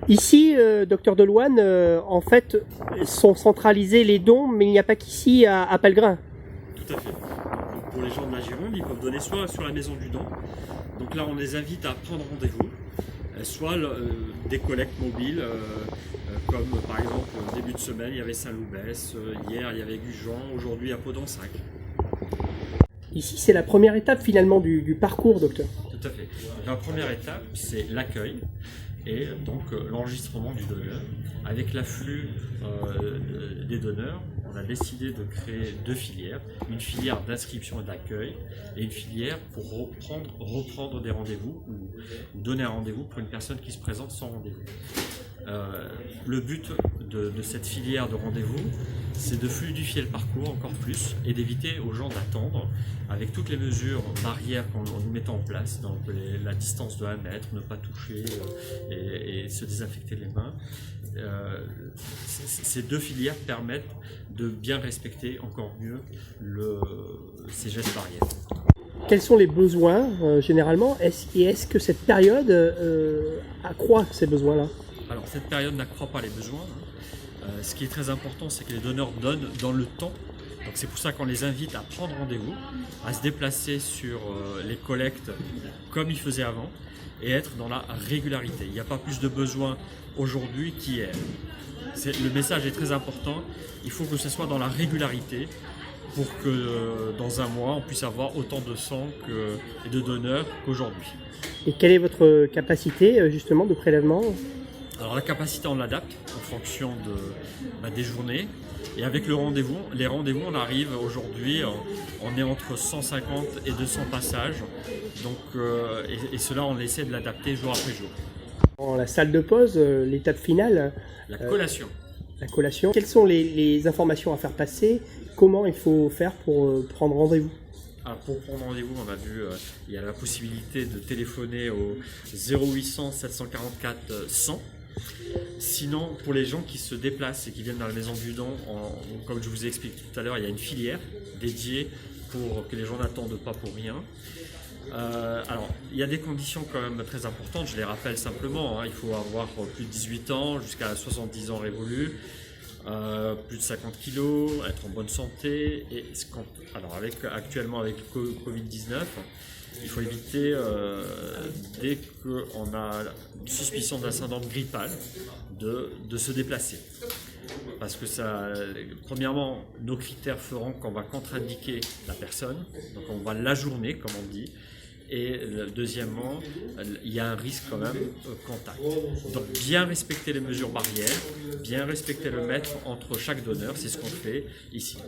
Ici, docteur Delouane, en fait, sont centralisés les dons, mais il n'y a pas qu'ici à Pellegrin. Tout à fait. Pour les gens de la Gironde, ils peuvent donner soit sur la maison du don. Donc là, on les invite à prendre rendez-vous, soit des collectes mobiles, comme par exemple début de semaine, il y avait Saint-Loubès, hier il y avait Gujan, aujourd'hui à Podensac. Ici, c'est la première étape finalement du parcours, docteur. Tout à fait. La première étape, c'est l'accueil et donc l'enregistrement du donneur. Avec l'afflux des donneurs, on a décidé de créer deux filières, une filière d'inscription et d'accueil et une filière pour reprendre des rendez-vous ou donner un rendez-vous pour une personne qui se présente sans rendez-vous. Le but de cette filière de rendez-vous, c'est de fluidifier le parcours encore plus et d'éviter aux gens d'attendre avec toutes les mesures barrières qu'on nous met en place, donc la distance de 1 mètre, ne pas toucher et se désinfecter les mains. Ces deux filières permettent de bien respecter encore mieux ces gestes barrières. Quels sont les besoins généralement est-ce que cette période accroît ces besoins-là? Alors cette période n'accroît pas les besoins. Ce qui est très important, c'est que les donneurs donnent dans le temps. Donc c'est pour ça qu'on les invite à prendre rendez-vous, à se déplacer sur les collectes comme ils faisaient avant et être dans la régularité. Il n'y a pas plus de besoin aujourd'hui qu'hier. Le message est très important. Il faut que ce soit dans la régularité pour que dans un mois, on puisse avoir autant de sang et de donneurs qu'aujourd'hui. Et quelle est votre capacité justement de prélèvement? Alors la capacité, on l'adapte en fonction des journées. Et avec les rendez-vous, on arrive aujourd'hui, on est entre 150 et 200 passages. Donc, et cela, on essaie de l'adapter jour après jour. Dans la salle de pause, l'étape finale. La collation. La collation. Quelles sont les informations à faire passer? Comment il faut faire pour prendre rendez-vous? Alors pour prendre rendez-vous, on a vu, il y a la possibilité de téléphoner au 0800 744 100. Sinon, pour les gens qui se déplacent et qui viennent dans la maison du don, comme je vous ai expliqué tout à l'heure, il y a une filière dédiée pour que les gens n'attendent pas pour rien. Alors, il y a des conditions quand même très importantes, je les rappelle simplement, il faut avoir plus de 18 ans, jusqu'à 70 ans révolus, plus de 50 kg, être en bonne santé. Et alors actuellement avec le Covid-19, il faut éviter, dès qu'on a une suspicion d'un syndrome grippal, de se déplacer. Parce que premièrement, nos critères feront qu'on va contre-indiquer la personne, donc on va l'ajourner, comme on dit. Et deuxièmement, il y a un risque quand même contact. Donc bien respecter les mesures barrières, bien respecter le mètre entre chaque donneur, c'est ce qu'on fait ici.